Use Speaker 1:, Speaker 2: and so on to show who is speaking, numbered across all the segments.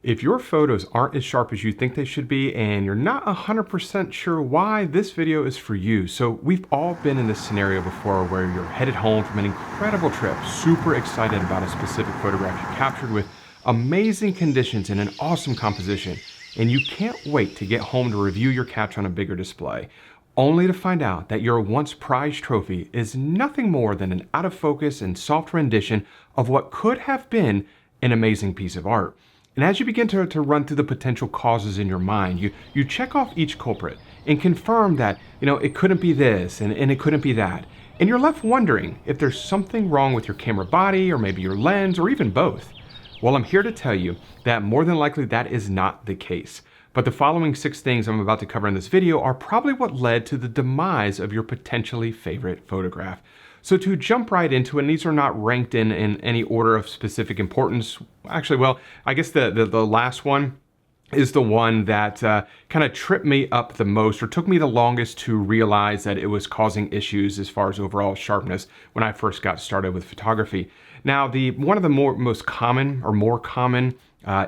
Speaker 1: If your photos aren't as sharp as you think they should be and you're not 100% sure why, this video is for you. So we've all been in this scenario before where you're headed home from an incredible trip, super excited about a specific photograph you captured with amazing conditions and an awesome composition, and you can't wait to get home to review your capture on a bigger display, only to find out that your once prized trophy is nothing more than an out of focus and soft rendition of what could have been an amazing piece of art. And as you begin to run through the potential causes in your mind, you check off each culprit and confirm that, it couldn't be this and it couldn't be that. And you're left wondering if there's something wrong with your camera body or maybe your lens or even both. Well, I'm here to tell you that more than likely that is not the case. But the following 6 things I'm about to cover in this video are probably what led to the demise of your potentially favorite photograph. So to jump right into it, and these are not ranked in any order of specific importance. Actually, well, I guess the last one is the one that kind of tripped me up the most, or took me the longest to realize that it was causing issues as far as overall sharpness when I first got started with photography. Now, one of the more common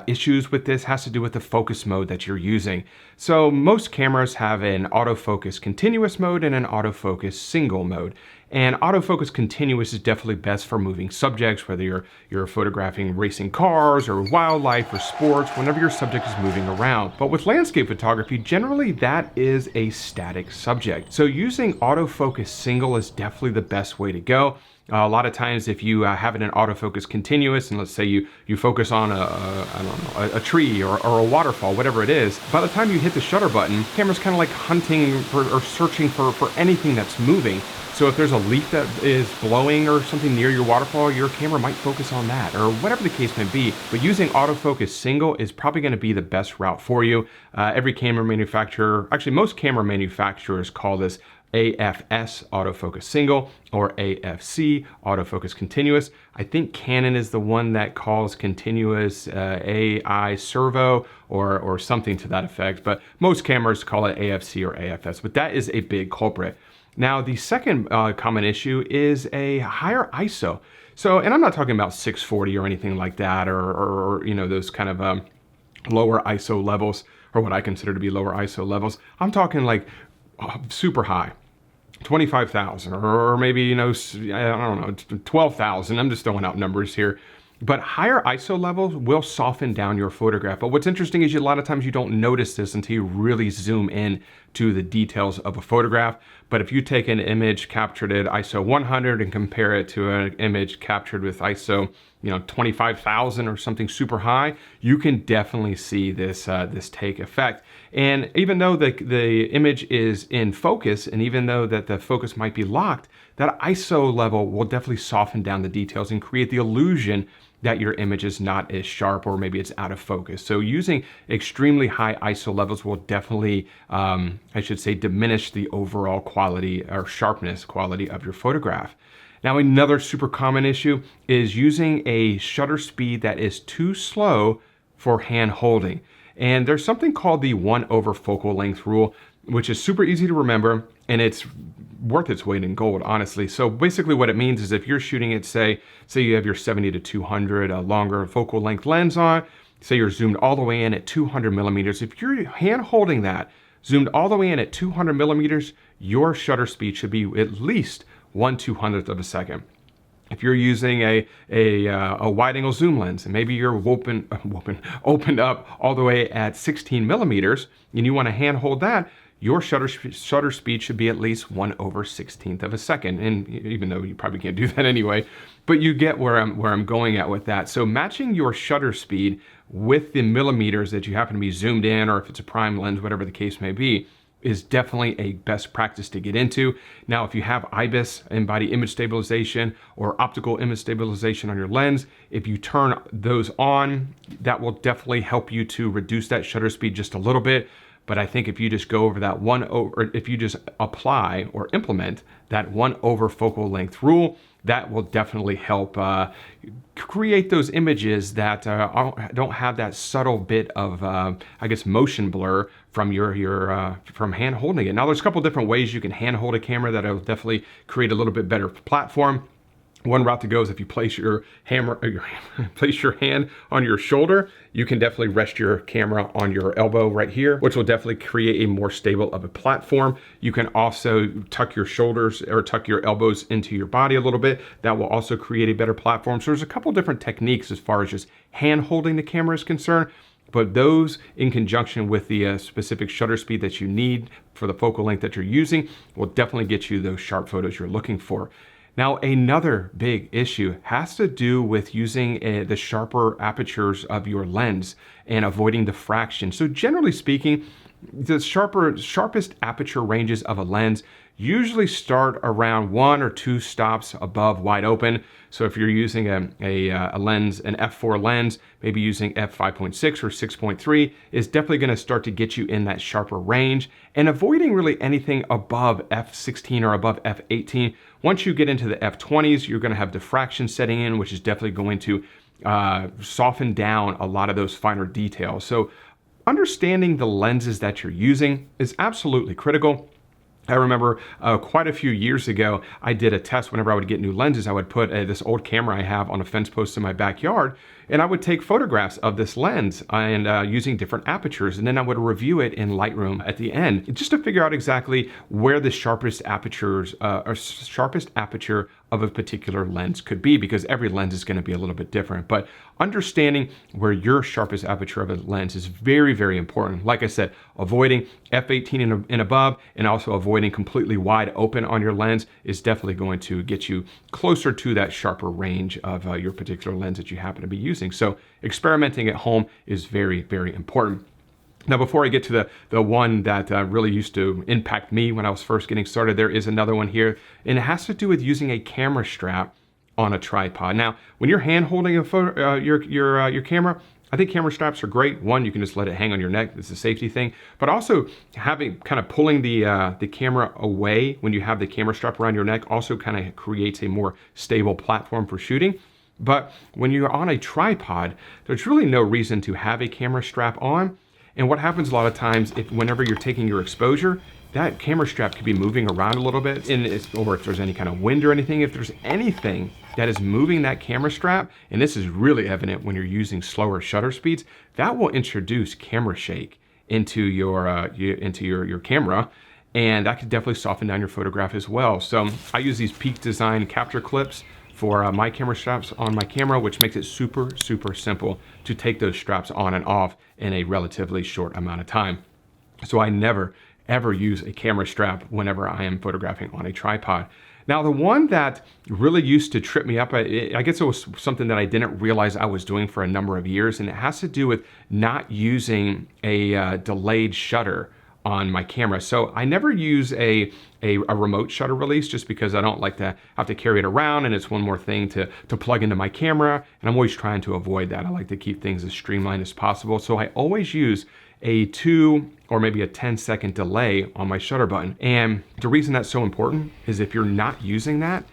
Speaker 1: issues with this has to do with the focus mode that you're using. So most cameras have an autofocus continuous mode and an autofocus single mode. And autofocus continuous is definitely best for moving subjects, whether you're photographing racing cars or wildlife or sports, whenever your subject is moving around. But with landscape photography, generally that is a static subject. So using autofocus single is definitely the best way to go. A lot of times if you have it in autofocus continuous, and let's say you focus on a tree or a waterfall, whatever it is, by the time you hit the shutter button, the camera's kind of like hunting or searching for anything that's moving. So if there's a leaf that is blowing or something near your waterfall, your camera might focus on that, or whatever the case may be. But using autofocus single is probably going to be the best route for you. Every camera manufacturer, actually most camera manufacturers call this AFS, autofocus single, or AFC, autofocus continuous. I think Canon is the one that calls continuous AI servo or something to that effect, but most cameras call it AFC or AFS, but that is a big culprit. Now, the second common issue is a higher ISO. So, and I'm not talking about 640 or anything like that, or those kind of lower ISO levels, or what I consider to be lower ISO levels. I'm talking like super high, 25,000, or maybe, I don't know, 12,000. I'm just throwing out numbers here. But higher ISO levels will soften down your photograph. But what's interesting is a lot of times you don't notice this until you really zoom in to the details of a photograph. But if you take an image captured at ISO 100 and compare it to an image captured with ISO 25,000 or something super high, you can definitely see this take effect. And even though the image is in focus, and even though that the focus might be locked, that ISO level will definitely soften down the details and create the illusion that your image is not as sharp, or maybe it's out of focus. So using extremely high ISO levels will definitely, diminish the overall quality or sharpness quality of your photograph. Now, another super common issue is using a shutter speed that is too slow for hand holding. And there's something called the 1/4 focal length rule, which is super easy to remember, and it's worth its weight in gold, honestly. So basically what it means is if you're shooting it, say you have your 70 to 200 longer focal length lens on, say you're zoomed all the way in at 200 millimeters, if you're hand holding that, zoomed all the way in at 200 millimeters, your shutter speed should be at least 1/200th of a second. If you're using a wide angle zoom lens, and maybe you're opened up all the way at 16 millimeters, and you want to hand hold that, your shutter speed should be at least 1/16th of a second. And even though you probably can't do that anyway, but you get where I'm going at with that. So matching your shutter speed with the millimeters that you happen to be zoomed in, or if it's a prime lens, whatever the case may be, is definitely a best practice to get into. Now, if you have IBIS, in-body image stabilization, or optical image stabilization on your lens, if you turn those on, that will definitely help you to reduce that shutter speed just a little bit. But I think if you just go over that if you just apply or implement that 1/4 focal length rule, that will definitely help create those images that don't have that subtle bit of, motion blur from from hand holding it. Now, there's a couple different ways you can hand hold a camera that'll definitely create a little bit better platform. One route to go is if you place your place your hand on your shoulder, you can definitely rest your camera on your elbow right here, which will definitely create a more stable of a platform. You can also tuck your shoulders or tuck your elbows into your body a little bit. That will also create a better platform. So there's a couple different techniques as far as just hand holding the camera is concerned. But those in conjunction with the specific shutter speed that you need for the focal length that you're using will definitely get you those sharp photos you're looking for. Now, another big issue has to do with using the sharper apertures of your lens and avoiding diffraction. So generally speaking, the sharpest aperture ranges of a lens usually start around 1 or 2 stops above wide open. So if you're using a lens, an f4 lens, maybe using f5.6 or 6.3 is definitely going to start to get you in that sharper range, and avoiding really anything above f16 or above f18. Once you get into the f20s, you're going to have diffraction setting in, which is definitely going to soften down a lot of those finer details. So understanding the lenses that you're using is absolutely critical. I remember quite a few years ago, I did a test whenever I would get new lenses. I would put this old camera I have on a fence post in my backyard, and I would take photographs of this lens and using different apertures, and then I would review it in Lightroom at the end, just to figure out exactly where the sharpest apertures or sharpest aperture of a particular lens could be, because every lens is going to be a little bit different. But understanding where your sharpest aperture of a lens is very, very important. Like I said, avoiding f18 and above, and also avoiding completely wide open on your lens is definitely going to get you closer to that sharper range of your particular lens that you happen to be using. So experimenting at home is very, very important. Now, before I get to the one that really used to impact me when I was first getting started, there is another one here, and it has to do with using a camera strap on a tripod. Now, when you're hand holding a photo, your camera, I think camera straps are great. One, you can just let it hang on your neck. It's a safety thing. But also having kind of pulling the camera away when you have the camera strap around your neck also kind of creates a more stable platform for shooting. But when you're on a tripod, there's really no reason to have a camera strap on. And what happens a lot of times, whenever you're taking your exposure, that camera strap could be moving around a little bit, or if there's any kind of wind or anything, if there's anything that is moving that camera strap, and this is really evident when you're using slower shutter speeds, that will introduce camera shake into your camera, and that could definitely soften down your photograph as well. So I use these Peak Design capture clips for my camera straps on my camera, which makes it super, super simple to take those straps on and off in a relatively short amount of time. So I never, ever use a camera strap whenever I am photographing on a tripod. Now, the one that really used to trip me up, I guess it was something that I didn't realize I was doing for a number of years, and it has to do with not using a delayed shutter on my camera. So I never use a remote shutter release, just because I don't like to have to carry it around, and it's one more thing to plug into my camera, and I'm always trying to avoid that. I like to keep things as streamlined as possible. So I always use a 2 or maybe a 10-second delay on my shutter button. And the reason that's so important is if you're not using that,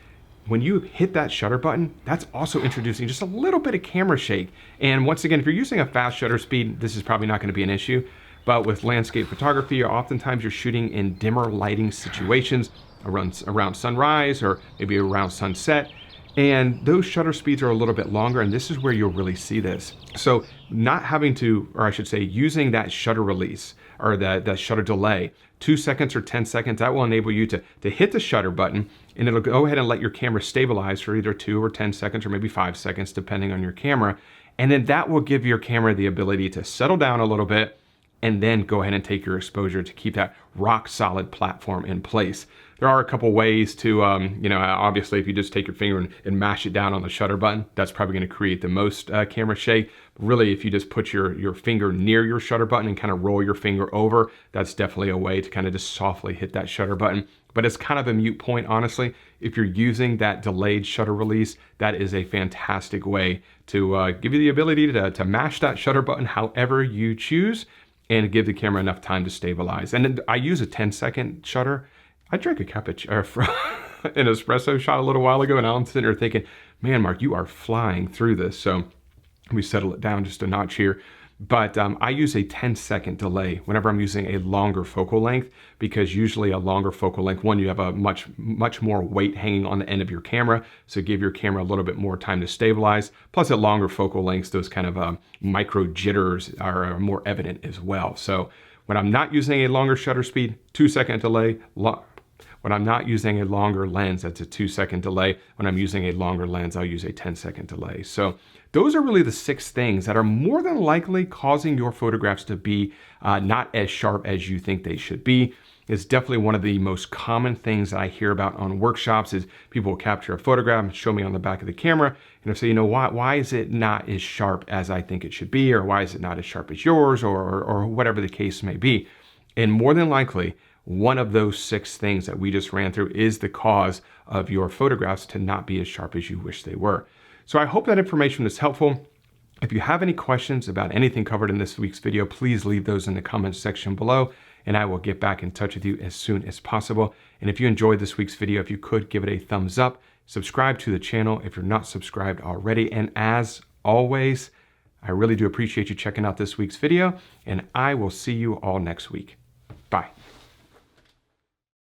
Speaker 1: when you hit that shutter button, that's also introducing just a little bit of camera shake. And once again, if you're using a fast shutter speed, this is probably not going to be an issue. But with landscape photography, oftentimes you're shooting in dimmer lighting situations around sunrise or maybe around sunset. And those shutter speeds are a little bit longer, and this is where you'll really see this. So not having to, or I should say, using that shutter release or the shutter delay, 2 seconds or 10 seconds, that will enable you to hit the shutter button, and it'll go ahead and let your camera stabilize for either 2 or 10 seconds or maybe 5 seconds, depending on your camera. And then that will give your camera the ability to settle down a little bit, and then go ahead and take your exposure to keep that rock solid platform in place. There are a couple ways to, obviously if you just take your finger and mash it down on the shutter button, that's probably gonna create the most camera shake. Really, if you just put your finger near your shutter button and kind of roll your finger over, that's definitely a way to kind of just softly hit that shutter button. But it's kind of a moot point, honestly. If you're using that delayed shutter release, that is a fantastic way to give you the ability to mash that shutter button however you choose, and give the camera enough time to stabilize. And then I use a 10-second shutter. I drank a cappuccino, an espresso shot a little while ago, and I'm sitting there thinking, man, Mark, you are flying through this. So let me settle it down just a notch here. But I use a 10-second delay whenever I'm using a longer focal length, because usually a longer focal length, one, you have a much more weight hanging on the end of your camera, so give your camera a little bit more time to stabilize. Plus at longer focal lengths, those kind of micro jitters are more evident as well. So when I'm not using a longer shutter speed, 2-second delay. When I'm not using a longer lens, that's a 2-second delay. When I'm using a longer lens, I'll use a 10-second delay. So those are really the 6 things that are more than likely causing your photographs to be not as sharp as you think they should be. It's definitely one of the most common things that I hear about on workshops is people will capture a photograph and show me on the back of the camera, and they'll say, you know, why is it not as sharp as I think it should be? Or why is it not as sharp as yours? Or whatever the case may be. And more than likely, one of those 6 things that we just ran through is the cause of your photographs to not be as sharp as you wish they were. So I hope that information is helpful. If you have any questions about anything covered in this week's video, please leave those in the comments section below, and I will get back in touch with you as soon as possible. And if you enjoyed this week's video, if you could give it a thumbs up, subscribe to the channel if you're not subscribed already. And as always, I really do appreciate you checking out this week's video, and I will see you all next week. Bye.